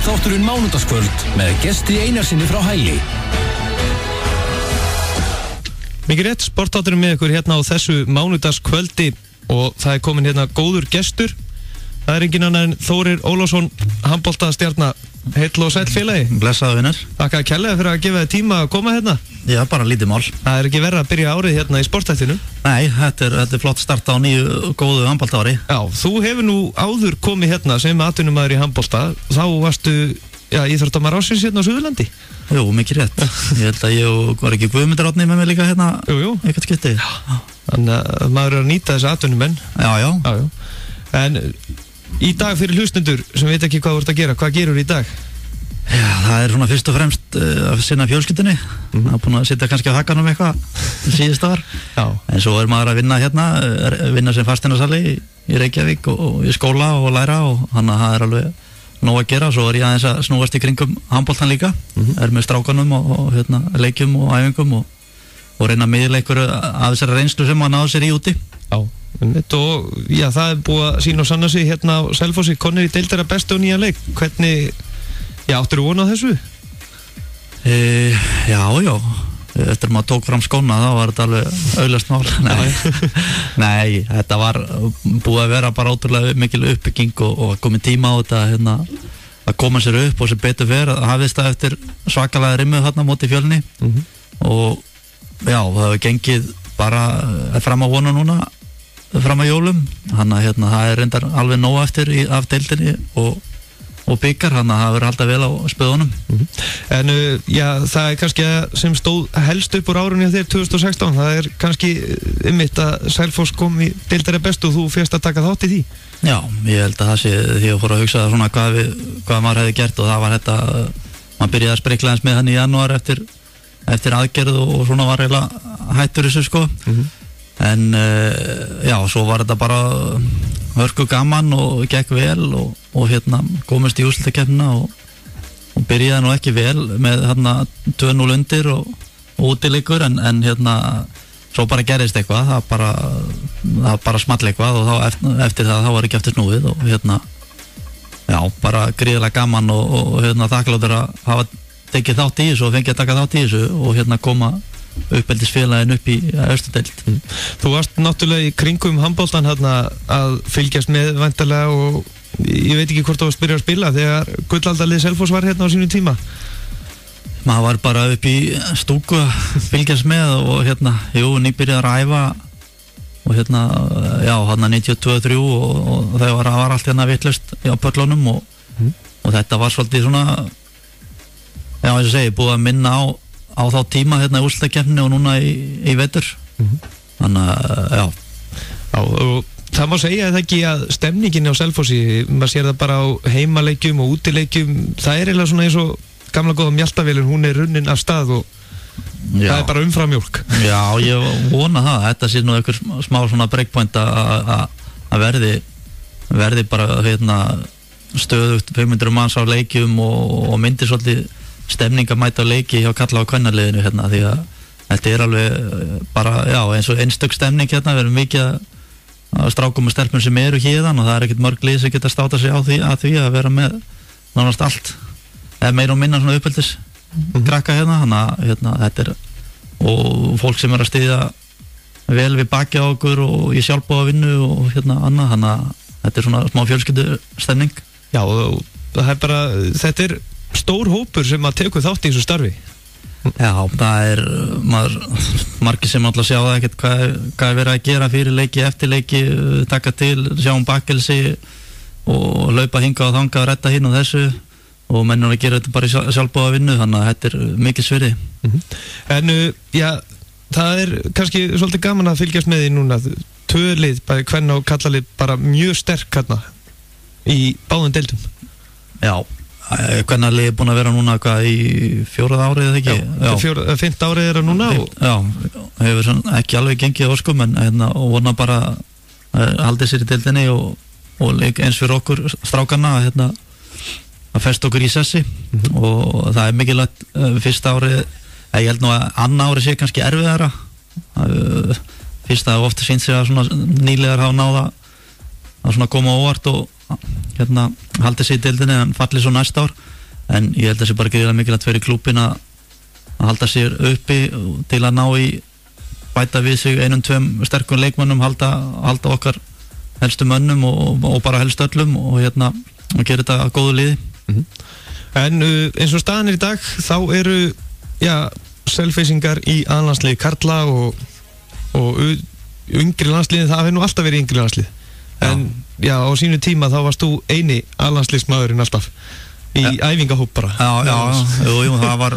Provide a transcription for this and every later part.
Sportþátturinn mánudagskvöld með Gesti Einarsinni frá Hæli. Mikið rétt, sportþátturinn með ykkur hérna á þessu mánudagskvöldi og það komin hérna góður gestur. Það engin annar en Þórir Ólafsson, handboltastjarna. Heill og sæll félagi. Blessaðu vinnar. Takk að kærlega fyrir að gefa þér tíma að koma hérna. Já, bara lítið mál. Það ekki verið að byrja árið hérna í sportþættinu. Nei, þetta er flott start á nýju góðu handboltaári. Já, þú hefur nú áður komið hérna sem atvinnumaður í handbolta. Þá varstu, íþróttamaður ársins hérna á Suðurlandi. Jú, mikið rétt. Ég held að ég var ekki Guðmundur Árni með mig líka hérna. Jú. Eitthvað skipti. Þannig að maður er að nýta þessi atvinnumenn. Já. En í dag fyrir hlustendur sem veit ekki hvað þú ert að gera, hvað gerur í dag? Já, það er svona fyrst og fremst að sinna fjölskyldunni. Það er búin að sitja kannski á hakanum eitthvað síðust ára. En svo er maður að vinna hérna, vinna sem fasteignasali í Reykjavík og í skóla og læra og þannig að það er alveg nóg að gera. Svo er ég aðeins að snúast í kringum handboltan líka, er með strákanum og hérna, leikjum og æfingum og reyna miðleikur af þessari reynslu sem maður náðu sér í úti. Og það er búið að sína og sanna sig hérna á Selfossi, konur í deildara bestu og nýja leik. Hvernig, áttirðu von á þessu? Já, eftir maður tók fram skóna þá var þetta alveg auðlast mál. Nei, þetta var búið að vera bara ótrúlega mikil uppbygging og komið tíma á þetta hérna, að koma sér upp og sem betur fer að hafðist það eftir svakalega rimmuð hérna móti Fjölni og já, það hefur gengið bara fram á vonu núna fram á jólum, þannig að hérna, það er reyndar alveg nóg eftir af deildinni og byggar, þannig að það verður alltaf vel á spöðunum. En það er kannski sem stóð helst upp úr árunni á þér 2016, það er kannski einmitt að Selfoss kom í deildari bestu og þú fyrst að taka þátt í því. Já, ég held að það sé því að fór að hugsa svona hvað maður hefði gert og það var þetta, maður byrjaði að sprikla eins með hann í janúar eftir aðgerð og svona var eiginlega hættur þessu sko. En svo var þetta bara hörku gaman og gekk vel og hérna komist í úrslitakeppnina og byrjaði nú ekki vel með hérna 2-0 undir og útileikur en hérna svo bara gerist eitthvað, það bara small eitthvað og þá eftir það þá var ekki eftir snúið og hérna bara gríðilega gaman og hérna þakkláttur að hafa tekið þátt í þessu og fengið að taka þátt í þessu og hérna koma uppeldisfélagin upp í Östudeild. Þú varst náttúrulega í kringum handboltan hérna að fylgjast með væntanlega og ég veit ekki hvort þú varst byrjað að spila þegar gullaldalið Selfoss var hérna á sínum tíma. Maður var bara upp í stúku að fylgjast með og hérna, nýbyrjað að æfa og hérna, hérna 92-3 og það var allt hérna vitlaust á pöllunum og þetta var svolítið svona eins og segi, búið að minna á þá tíma hérna í úrslitakeppninni og núna í vetur. Þannig að og það má segja það ekki að stemningin á Selfossi, maður sér það bara á heimaleikjum og útileikjum, það er eiginlega svona eins og gamla góða mjaltavélun, hún er runnin af stað og það er bara umframjólk. Já, ég vona það, þetta sé nú einhver smá svona breakpoint að verði bara hérna stöðugt 500 manns á leikjum og myndir svolítið stemning að mæta leiki hjá kalla á kvennaliðinu hérna því að þetta er alveg bara, eins og einstök stemning hérna, við erum mikið að strákum og stelpum sem eru hérðan og það er ekkert mörg lið sem geta státa sig á því að vera með nánast allt eða meira og minna svona uppeldis krakka hérna, þannig að hérna, þetta er og fólk sem er að styðja vel við baki á okkur og í sjálfboðavinnu og hérna annað, þannig að þetta er svona smá fjölskyldu stemning. Já, og það er bara, þetta er stór hópur sem að teku þátt í þessu starfi. Já, það er margir sem alltaf sjá það ekkert hvað er verið að gera fyrir leiki, eftir leiki, taka til, sjá bakkelsi og laupa hinga og þanga og retta hinn og þessu og mennur að gera þetta bara í sjálfbóða vinnu, þannig að þetta er mikið svirði. En það er kannski svolítið gaman að fylgjast með því núna, tvölið, bæði kvenna og kallalið bara mjög sterk hérna í báðum deildum. Já, kvennalið er búin að vera núna í 4. árið eða ekki? Já, 5. árið er það núna. Hefur ekki alveg gengið óskum en og vona bara að halda sér í deildinni og eins fyrir okkur strákarna að festa okkur í sessi og það er mikilvægt fyrsta árið, ég held nú að annað árið sé kannski erfiðara fyrsta ofta sínt sig að svona nýlegar hafa náða að svona koma óvart og haldi sig í deildinni en falli svo næsta ár, en ég held að það sé bara gríðarlega mikilvægt fyrir klúbbinn að halda sér uppi til að ná í bæta við sig 1-2 sterkum leikmönnum, halda okkar helstu mönnum og bara helst öllum og gera þetta að góðu liði. En eins og staðan í dag þá eru Selfyssingar í aðlandsliði karla og yngri landsliðin, það hefur nú alltaf verið yngri landslið, en á sínu tíma þá varst þú eini aðlandsliðsmaðurinn alltaf í æfingahóp bara. Jú, það var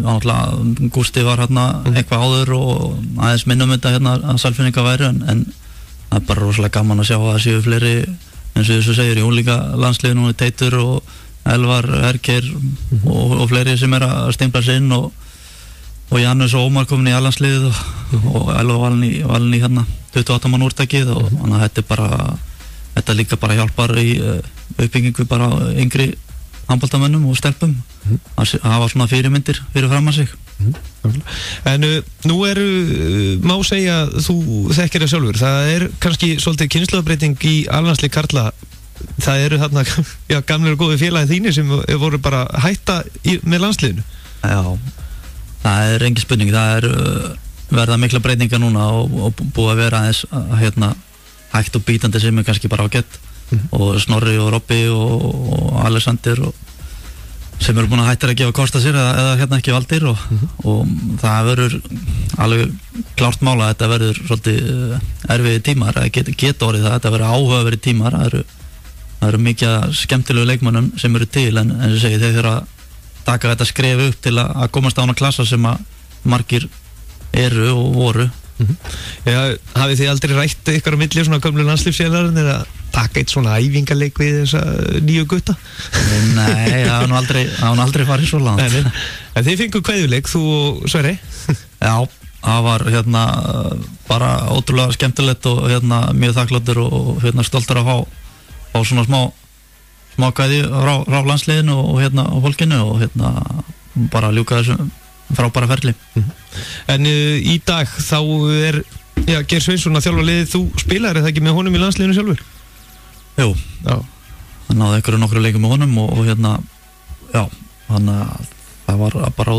náttúrulega Gústi var eitthvað áður og aðeins minnum þetta að Selfyssingar væri, en það er bara rosalega gaman að sjá að það séu fleiri, eins og þessu segir, í unglinga landsliðinu, núna Teitur og Elvar, Hergeir og fleiri sem að stimpla sig inn og Janus og Ómar komin í allandsliðið og Elvar valin í 28 mann úrtakið og þannig að þetta líka bara hjálpar í uppbyggingu bara yngri handboltamönnum og stelpum að hafa svona fyrirmyndir fyrir fram að sig. En nú má segja þú þekkir það sjálfur, það kannski svolítið kynslóðbreyting í allandslið karla. Það eru þarna gamlir og góði félagi þínir sem voru bara hætta með landsliðinu. Já, það engin spurning, það verða mikla breytingar núna og búið að vera aðeins hægt og bítandi sem kannski bara á gett og Snorri og Robby og Alexander sem eru búin að hættir að gefa kosta sér eða ekki valdir og það verður alveg klárt mála að þetta verður svolítið erfiði tímar, geta orðið það, þetta verður áhugaverið tímar, það eru mikið skemmtilegu leikmönnum sem eru til en sem segi þeir þurfa að taka þetta skref upp til að komast á hana klassa sem að margir eru og voru. Hafið þið aldrei rætt ykkur á milli svona gömlu landslífsfélagarnir eða taka eitt svona æfingaleik við þessa nýju gutta? Nei, það var aldrei farið svo langt. En þið fengu kveðjuleik, þú og Sverri? Já, það var bara ótrúlega skemmtilegt og mjög þakkláttur og stoltur að fá svona smá kveðju frá landsliðinu og fólkinu og bara ljúka þessu frábæra ferli. En í dag þá Geir Sveinsson að þjálfa liðið, þú spilaðir það ekki með honum í landsliðinu sjálfur? Jú, hann náði nokkru leikum með honum og þannig að það var bara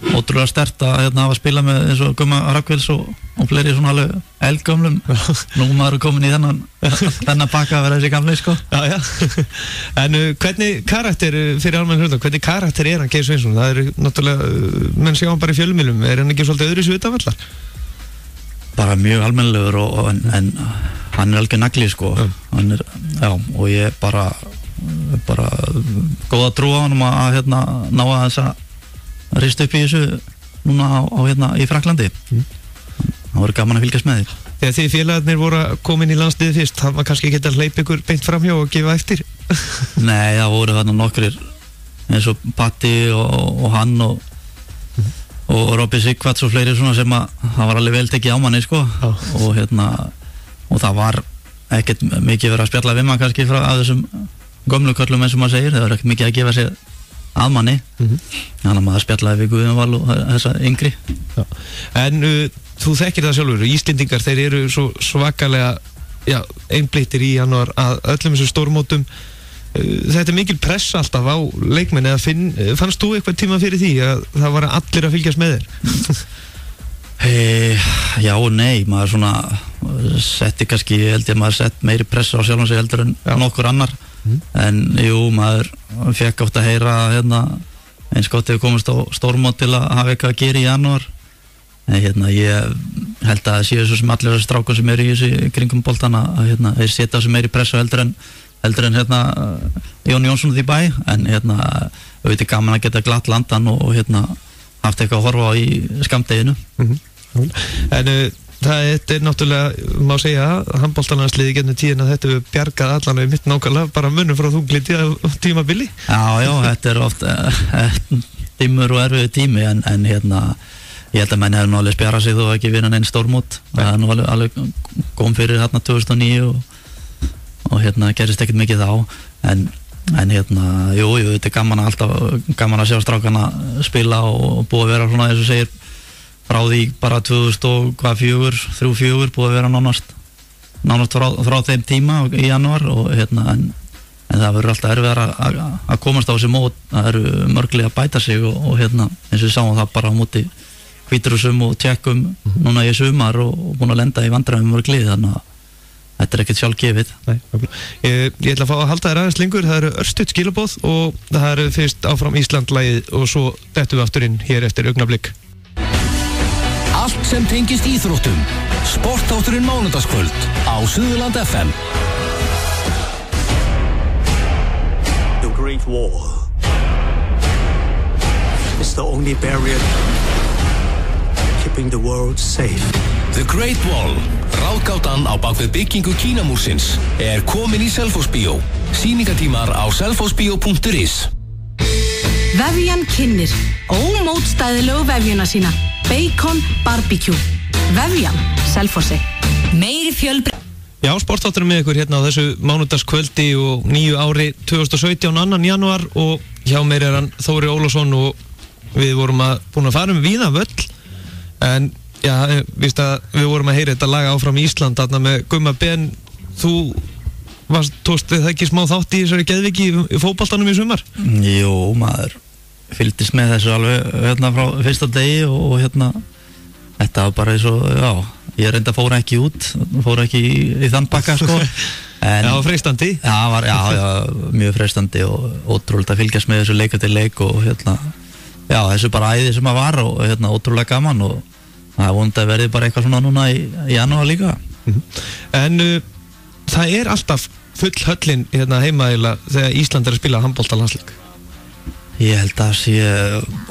ótrúlega sterkt að hafa spilað með eins og Gumma Rakkvils og fleiri svona alveg eldgamlum. Nú maður komin í þennan pakka að vera þessi gamli sko. Já. En hvernig karakter fyrir almenn hluta, hvernig karakter hann Geir Sveinsson? Það náttúrulega, menn sjá hann bara í fjölmiðlum, hann ekki svolítið öðru svo utanvallar? Bara mjög almennlegur en hann alveg nagli sko. Og ég bara góða trú á hann að ná að þess að rist upp í þessu núna í Frakklandi. Það voru gaman að fylgjast með því. Þegar þið félagarnir voru að koma inn í landsliðið fyrst, það var kannski ekki að hleypa ykkur beint framhjá og gefa eftir? Nei, það voru nokkrir eins og Patti og hann og Robby Sigvarts og fleiri svona sem það var alveg vel tekið á manni sko. Og það var ekkert mikið verið að spjalla við mann kannski frá þessum gömlu körlum eins og maður segir, það var ekkert mikið að gefa sér að manni, þannig að maður spjallaði við Guðjón Val og þessa yngri. En þú þekkir það sjálfur, Íslendingar þeir eru svo svakalega einblittir í janúar að öllum þessum stórmótum. Þetta mikil press alltaf á leikmenn, eða fannst þú eitthvað tíma fyrir því að það var allir að fylgjast með þér? Já og nei, maður svona setti kannski, held ég að maður sett meiri press á sjálfum sig heldur en nokkur annar. En jú, maður fekk oft að heyra eins gott ef við komumst á stórmót til að hafa eitthvað að gera í janúar, en ég held að það séu svo sem allir þessi strákar sem eru í þessu kringum boltana að þeir setja þessu meiri pressu heldur en Jón Jónsson því bæ, en auðvitað gaman að geta glatt landan og haft eitthvað að horfa á í skammdeginu. En það náttúrulega, má segja, handboltalandsliðið í gegnum tíðina, þetta hefur bjargað allan og mitt nákvæmlega bara munum frá þunglindi á tímabili. Já, þetta oft dimmur og erfiður tími, en ég held að menn hefur nú alveg spjarað sig þó ekki vinna neinn stórmót. Það er nú alveg kom fyrir 2009 og gerist ekkert mikið þá, en jú, þetta er gaman að sjá strákana spila og búið að vera svona, eins og segir, frá því bara 2004 búið að vera nánast nánast frá þeim tíma í janúar og en það verður alltaf erfiðar að komast á þessi mót. Það eru mörglega að bæta sig og eins og við sáum það bara á móti Hvítrússum og Tékkum núna í sumar og búin að lenda í vandræðum mörglið, þannig að þetta ekkert sjálfgefið. Nei, ég ætla að fá að halda þér aðeins lengur. Það eru örstutt skilaboð og það eru fyrst áfram Ísland-lagið og svo dettum við aftur inn hér eftir augnablik. Allt sem tengist íþróttum. Sportátturinn mánudagskvöld á Suðurland FM. The Great Wall is the only barrier keeping the world safe. The Great Wall, ráðgátan á bakvið byggingu Kínamúrsins, komin í Selfossbíó. Sýningatímar á selfossbio.is. Vefjan kynnir ómótstæðilegu vefjuna sína. Bacon Barbecue. Vefjan, Selfossi. Meiri fjölbreytni. Já, sportátturinn með ykkur hérna á þessu mánudagskvöldi og nýju ári 2017, 2. janúar, og hjá mér hann Þóri Ólafsson og við vorum búin að fara víða völl, en já, víst að við vorum að heyra þetta lag áfram Ísland þarna með Gumma Ben. Þú tókst það ekki smá þátt í þessari geðviki í fótboltanum í sumar? Jú, maður fylgdist með þessu alveg frá fyrsta degi og þetta var bara eins og, ég reynda fór ekki í þann bakka, sko. En, já, freistandi. Já, mjög freistandi og ótrúlega að fylgjast með þessu leik eftir leik og já, þessu bara æði sem að var og ótrúlega gaman og það vonandi að verði bara eitthvað svona núna í janúar líka. En það alltaf full höllin heima þegar Ísland að spila handboltalandsleik. Ég held að sé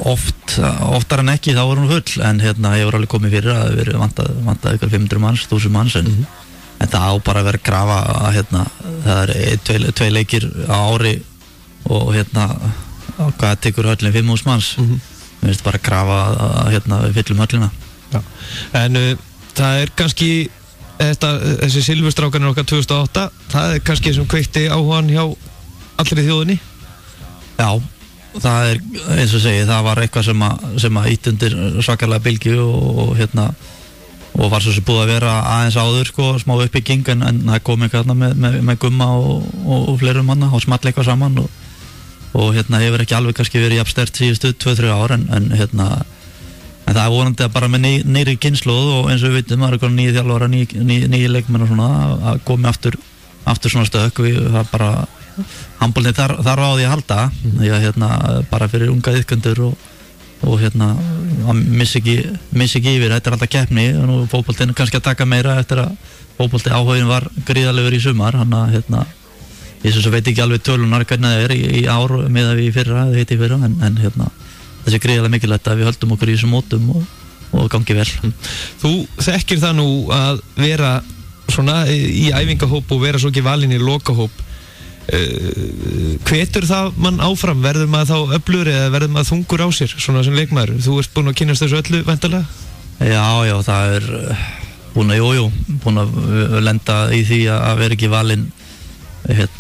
oftar en ekki þá voru hún full, en ég voru alveg komið fyrir að það verið vantað ykkur 500 manns, 1000 manns, en það á bara að vera að grafa, það tvei leikir á ári og hvað tekur höllin 5.000 manns. Mér finnst bara að grafa við fyllum höllina. Já. En það kannski þessi silfurstrákanir okkar 2008, það kannski sem kveikti áhugan hjá allri þjóðinni. Já, það eins og segi, það var eitthvað sem að ítt undir svakalega bylgju og var svo sem búið að vera aðeins áður, sko, smá uppbygging, en það kom eitthvað með Gumma og fleirum manna og small eitthvað saman og hefur ekki alveg kannski verið jafn sterkt síðustu 2-3 ár, en það vonandi að bara með nýri kynslóð og eins og við veitum, það eitthvað nýju þjálfara, nýju leikmenn og svona, að komi aftur svona stökk. Það bara handboltinn þarf á því að halda, því að bara fyrir unga iðkendur og að missi ekki yfir. Þetta alltaf keppni og nú fótboltinn kannski að taka meira eftir að fótbolti áhugin var gríðarlegur í sumar, ég svo veit ekki alveg tölunar hvernig það í ár með að við í fyrra, en þessi gríðarlega mikilvægt að við höldum okkur í þessum mótum og gangi vel. Þú þekkir það nú að vera svona í æfingahóp og vera svo ekki valinn í lokahóp. Hvetur það mann áfram? Verður maður þá öflugur eða verður maður þungur á sér, svona sem leikmaður? Þú ert búinn að kynnast þessu öllu, væntanlega? Já, það búinn að lenda í því að vera ekki valinn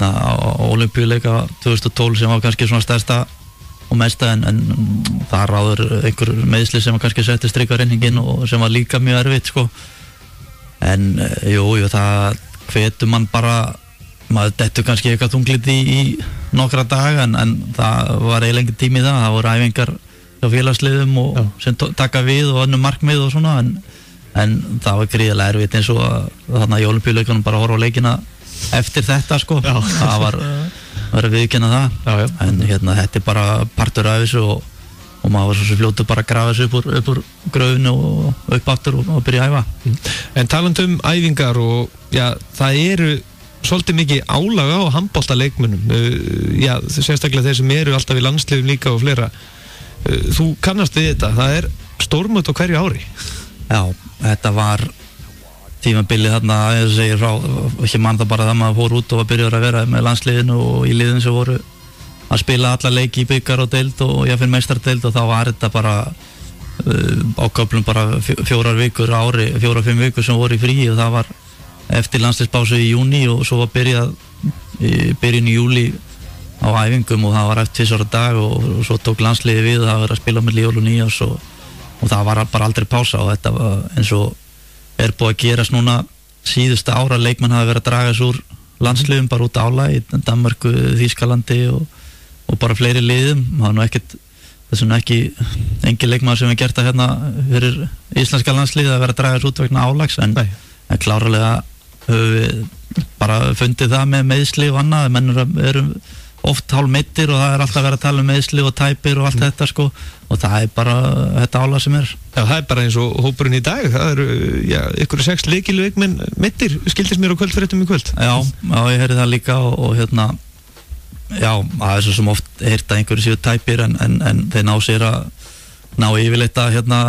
á Ólympíuleika 2012 sem var kannski svona stærsta og mesta, en það ráður einhver meiðsli sem kannski setti strik á reyningin og sem var líka mjög erfitt, sko. En það hvetur mann bara, maður dettur kannski eitthvað þunglið í nokkra daga, en það var eiginlega engin tími í það voru æfingar hjá félagsliðum og sem taka við og önnum markmið og svona, en það var gríðarlega erfitt eins og þarna í Ólympíuleikunum bara horfa á leikina eftir þetta, sko. Það var að viðurkenna það. En þetta bara partur af þessu og maður var svo sem fljótu bara að grafa þessu upp úr gröfinu og upp aftur og byrja að æfa. En talandum æfingar og það eru svolítið mikið álag á handboltaleikmönnum, sérstaklega þeir sem eru alltaf í landsliðum líka og fleira. Þú kannast við þetta, það stórmót á hverju ári. Já, þetta var tímabilið þarna, eins og segir frá, ekki mann það bara það maður fór út og var byrjaður að vera með landsliðinu og í liðin sem voru að spila alla leiki í byggar og deild og jafnvel meistardeild, og þá var þetta bara á köflum bara 4 vikur á ári, 4-5 vikur sem voru í fríi, og það var eftir landsliðspásu í júní og svo var byrjun í júli á æfingum og það var eftir 2 ára dag og svo tók landsliði við og það var að spila með jól og nýjás og það var bara aldrei pása, og þetta var eins og búið að gerast núna síðustu ára leikmenn hafa verið að draga sér úr landsliðum bara út ála í Danmörku, Þýskalandi og bara fleiri liðum. Það er nú ekkert, þess vegna ekki engin leikmaður sem við gert það hérna fyrir íslenska landslið að vera að draga sér út vegna álags, en klárlega höfum við bara fundið það með meiðsli og annað. Menn eru oft hálf meiddir og það er alltaf verið að tala um meiðsli og tæpir og allt þetta sko, og það er bara þetta álag sem er. Já, það er bara eins og hópurinn í dag, það eru, ykkur 6 leikmenn meiddir, skildist mér á kvöldfréttum í kvöld. Já, ég heyrði það líka og hérna, já, það er svo sem oft heyrt að einhverju séu tæpir en þeir ná sér að ná yfirleitt að hérna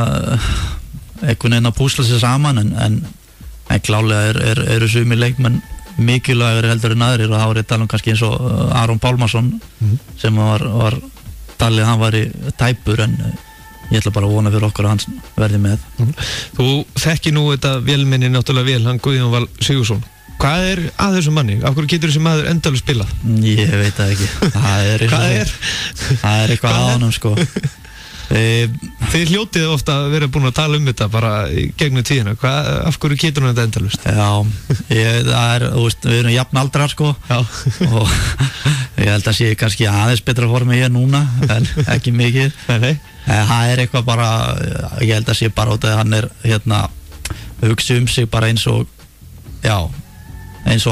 einhvern veginn að púsla sér saman en klálega eru sumir leikmenn mikilvægur heldur en aðrir, og þá er ég að tala um kannski eins og Aron Pálmarsson sem var talið að hann var í tæpur, en ég ætla bara að vona fyrir okkur að hann verði með. Þú þekki nú þetta vélmenni náttúrulega vel, hann Guðjón Val Sigurðsson. Hvað er að þessum manni? Af hverju getur þessi maður endalaust spilað? Ég veit það ekki. Það er eitthvað á honum sko. Þið hljótið ofta að vera búin að tala um þetta bara gegnum tíðina. Af hverju getur hann þetta endalaust? Já, við erum jafn aldrar sko. Já. Og ég held að sé kannski aðeins betra formi ég núna, en ekki mikið. Nei. Það er eitthvað bara, ég held að sé bara út að hann er hérna hugsa um sig bara eins og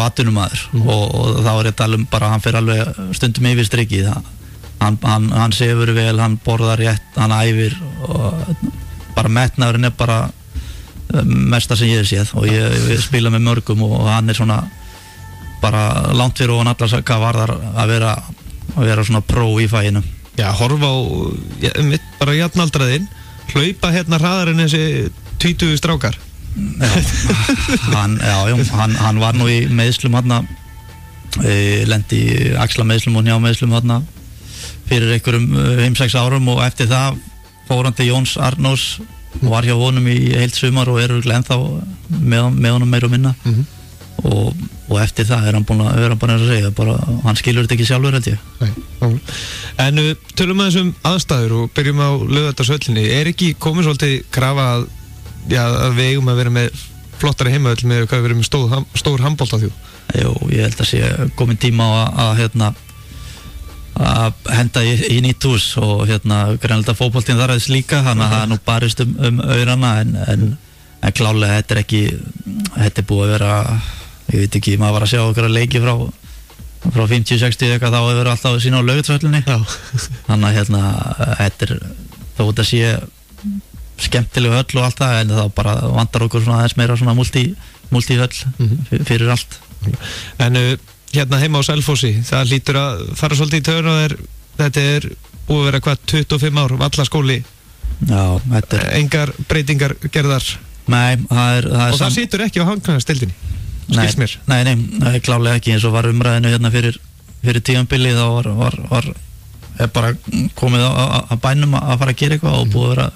atvinnumaður, og þá er ég að tala um bara hann fyrir alveg stundum yfir strikið. Hann sefur vel, hann borðar rétt, hann æfir, og bara metnaðurinn er bara mesta sem ég hef séð, og ég spila með mörgum og hann er svona bara langt fyrir ofan allar hvað varðar að vera svona pró í faginu. Já, horfa á bara jafnaldraðinn, hlaupa hérna hraðar en þessi 20 strákar. Hann var nú í meiðslum hérna, lendi í axlameiðslum og hnjámeiðslum hérna fyrir einhverjum 5-6 árum, og eftir það fór hann til Jóns Arnórs og var hjá honum í heilt sumar og er ennþá með honum meira og minna. Og eftir það er hann búin að segja bara, hann skilur þetta ekki sjálfur held ég. Nei. En tölum aðeins um aðstæður og byrjum á Laugardalsvöllinni. Er ekki komið svolítið krafa að við eigum að vera með flottari heimavöll með hvað við erum með stór handboltaþjóð? Jú, ég held að sé komin tíma á að henda í nýtt hús, og greinlega fótboltinn þar aðeins líka, þannig að það er nú barist um aurana, en klálega þetta er búið að vera, ég veit ekki, maður var að sjá okkur að leiki frá 50-60 eitthvað, þá hefur verið alltaf að sína á Laugardalsvöllinni. Þannig að þetta er þó þetta sé skemmtileg höll og allt það, en þá bara vantar okkur svona aðeins meira svona multi-höll fyrir allt. En hérna heima á Selfossi, það hlýtur að fara svolítið í töðun, og þetta er búið að vera 25 ár, vallaskóli. Já, þetta er engar breytingar gerðar. Nei, og það situr ekki á hangknarstildinni, skilst mér. Nei, klálega ekki, eins og var umræðinu hérna fyrir tímabili, þá var bara komið að bænum að fara að gera eitthvað, og búið að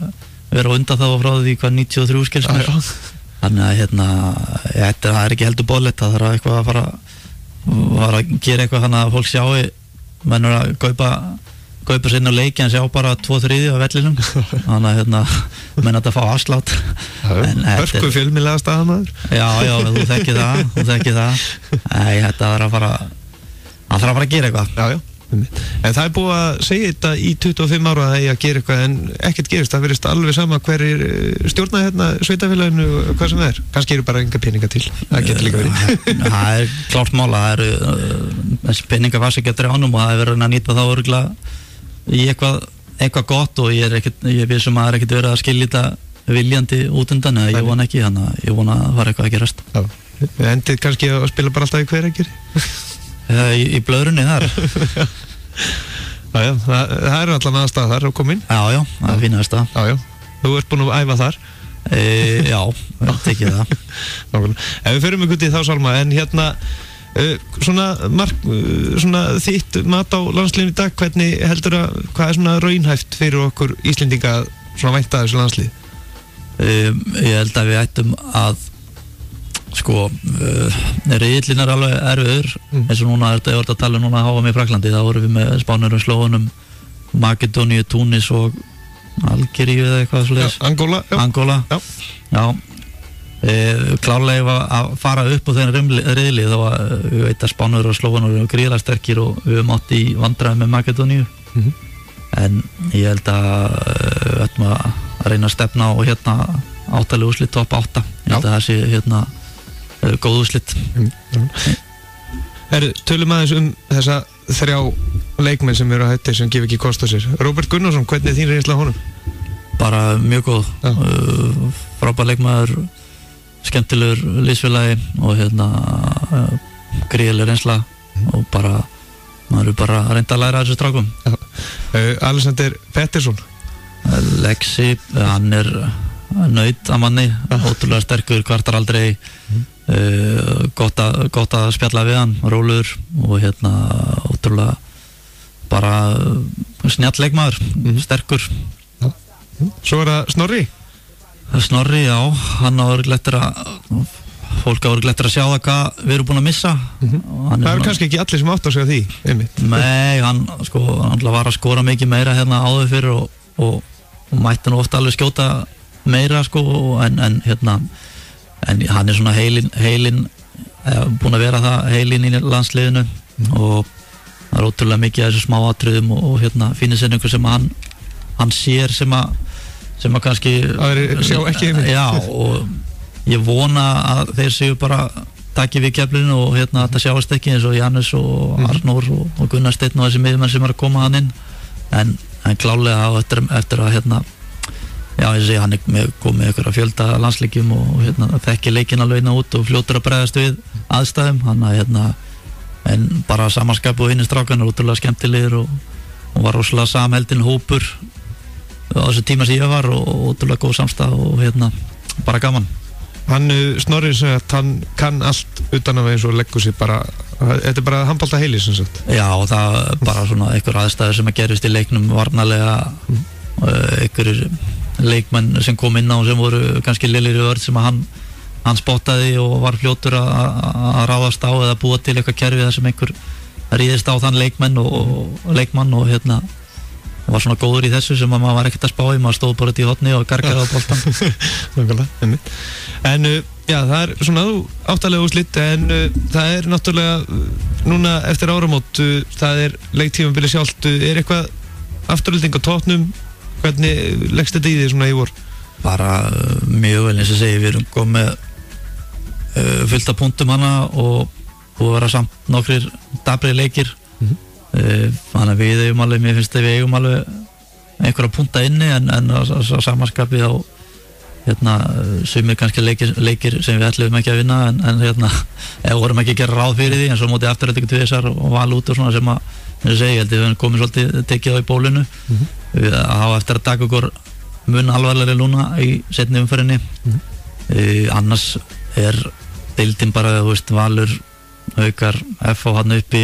vera undan þá frá því 93 skilst mér. Þannig að það er ekki heldur boðlegt, það þarf eitthvað að fara að gera eitthvað þannig að fólk sjáu, mennur að kaupa sér inn á leiki en sjá bara 2/3 á vellinum, þannig að menn að það fá afslátt. Hörku fjölmiðlega staðamaður. Já, þú þekkir það. Nei, þetta þarf að fara að gera eitthvað. Já. En það er búið að segja þetta í 25 ára að það eigi að gera eitthvað, en ekkert gerist. Það verðist alveg sama hverjir stjórna hérna sveitafélaginu og hvað sem það er. Kannski eru bara enga peninga til. Það getur líka verið. Það er klárt mála, þessi peninga var sér ekki að drjánum, og það er verið að nýta þá örgulega í eitthvað gott, og ég vissum að það er ekkert verið að skilja þetta viljandi út undan, eða ég vona ekki, þannig að ég vona að það var eitthvað að gerast. Við endið kannski að spila bara alltaf í Hveragerði. Í blöðrunni þar. Já, það er allan aðstæða þar og komin. Já, það er fín aðstæða. Já, þú ert búin að æfa þar. Já, tekið það. Ef við förum ykkur til þá Salma, en hérna svona þitt mat á landsliðinu í dag, hvernig heldur að, hvað er svona raunhæft fyrir okkur Íslendinga svona vænta þessu landslið? Ég held að við ættum að riðillinn er alveg erfiður, eins og núna er þetta að tala núna að háa með Fraklandi, þá vorum við með Spánurum, Slóunum, Makedóníu, Túnis og Algeríu eða eitthvað svoleiðis. Angóla. Já. klárlega að fara upp á þennan riðli þó að við veit að Spánverjar og Slóvenar eru gríðarlega sterkir og við höfum átt í vandræðum með Makedóníu en ég held að við ætlum að reyna að stefna og áttalega úrslit topp 8 ég held að það sé góð úrslit Tölum aðeins þessa 3 leikmenn sem eru að hætti sem gef ekki kost á sér Róbert Gunnarsson, hvernig er þín reynsla á honum? Bara mjög góð frábær leikmaður skemmtilegur liðsfélagi og gríðarleg reynsla og bara maður er bara að reynda að læra þessu strákum Alexander Pettersson Lexi, hann er naut að manni, ótrúlega sterkur kvartar aldrei gott að spjalla við hann rólegur og ótrúlega bara snjall leikmaður sterkur Svo er það Snorri, já, hann á örglettir fólk á örglettir að sjá það hvað við erum búin að missa Það er kannski ekki allir sem átt að segja því einmitt. Nei, hann var að skora mikið meira áður fyrir og mætti nú ofta alveg skjóta meira en hann er svona heilin búin að vera það heilin í landsliðinu og það er ótrúlega mikið af þessu smá atriðum og fínisendingu sem hann sér sem að kannski sjá ekki já og ég vona að þeir séu bara taki við keflinu og þetta sjáast ekki eins og Janus og Arnór og Gunnar Steinn og þessi miðjumenn sem er að koma hann inn en klálega eftir að já ég segi hann er komið ykkur að fjölda landsleikjum og þekki leikinn alveg inn út og fljótur að bregðast við aðstæðum en bara samanskap og hinni strákan er ótrúlega skemmtilegir og var rosalega samheldinn hópur á þessu tíma sem ég var og ótrúlega góð samstæð og bara gaman Hann Snorri segir að hann kann allt utan af eins og leggur sér bara þetta er bara handbolta heili sem sagt Já og það er bara svona einhver aðstæður sem að gerist í leiknum varnarlega einhverjir leikmenn sem kom inn á sem voru kannski lilir í vörð sem að hann spottaði og var fljótur að ráðast á eða búa til eitthvað kerfi þar sem einhver ríðist á þann leikmann og var svona góður í þessu sem að maður var ekkert að spá í maður stóð bara í hotni og gargaði á boltan En já, það er svona áttalega úrslit en það er náttúrulega núna eftir áramót það er leiktímabilið sjálft er eitthvað afturölding á tóknum hvernig leggst þetta í því svona í vor? Bara mjög vel eins og segi við erum komið fullt af punktum hana og vera samt nokkrir dabrið leikir þannig að við eigum alveg, mér finnst að við eigum alveg einhverja punta inni en á samanskapi þá sumir kannski leikir sem við ætlum ekki að vinna en ef vorum ekki að gera ráð fyrir því en svo móti afturöldingu tvisar og val út og svona sem að ég segi, held ég við komum svolítið tekið á í bólinu við hafa eftir að taka okkur mun alvarlegri núna í seinni umferðinni annars er deildin bara, Valur Haukar, FH hann uppi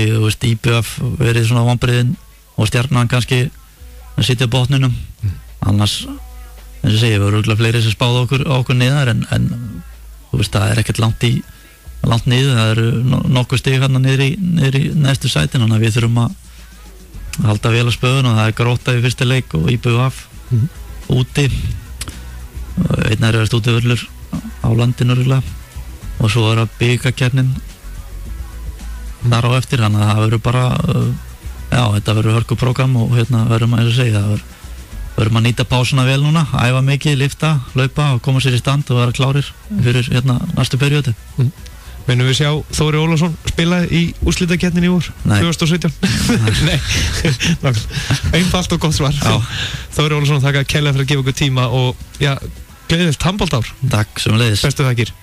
IBF verið svona vonbrigðin og Stjarnan kannski að sitja á botninum annars, eins og segi, við erum örugglega fleiri sem spáðu okkur niðar en það er ekkert langt niður, það eru nokkuð stig hérna niður í næstu sætin þannig að við þurfum að halda vel á spöðun og það er Grótta í fyrsta leik og IBF úti einn er útivöllur á landinu örugglega og svo er að bikarkeppnin þar á eftir, þannig að það verður bara þetta verður hörkuprógram og verðum að segja verðum að nýta pásuna vel núna, æfa mikið, lifta, laupa og koma sér í stand og vera klárir fyrir næstu periódu Munum við sjá Þóri Ólafsson spila í úrslitakeppninni í vor 2017? Nei, einfalt og gott svar Þóri Ólafsson, þakka kærlega fyrir að gefa okkur tíma og gleðilegt handboltár Takk sömuleiðis Bestu þakkir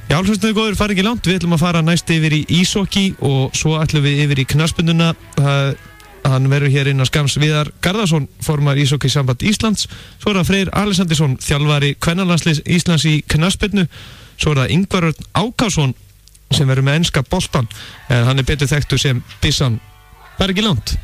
Já, hlustuðu góður, farið ekki langt, við ætlum að fara næst yfir í íshokkí og svo ætlum við yfir í knattspyrnuna. Hann verður hér inn á skams Viðar Garðarsson, formar íshokkí samband Íslands, svo er það Freyr Alexandersson, þjálfari kvennalandsliðs Íslands í knattspyrnu, svo er það Ingvar Örn Ákason sem verður með enska boltan, en hann er betur þekktur sem Bissan. Farið ekki langt.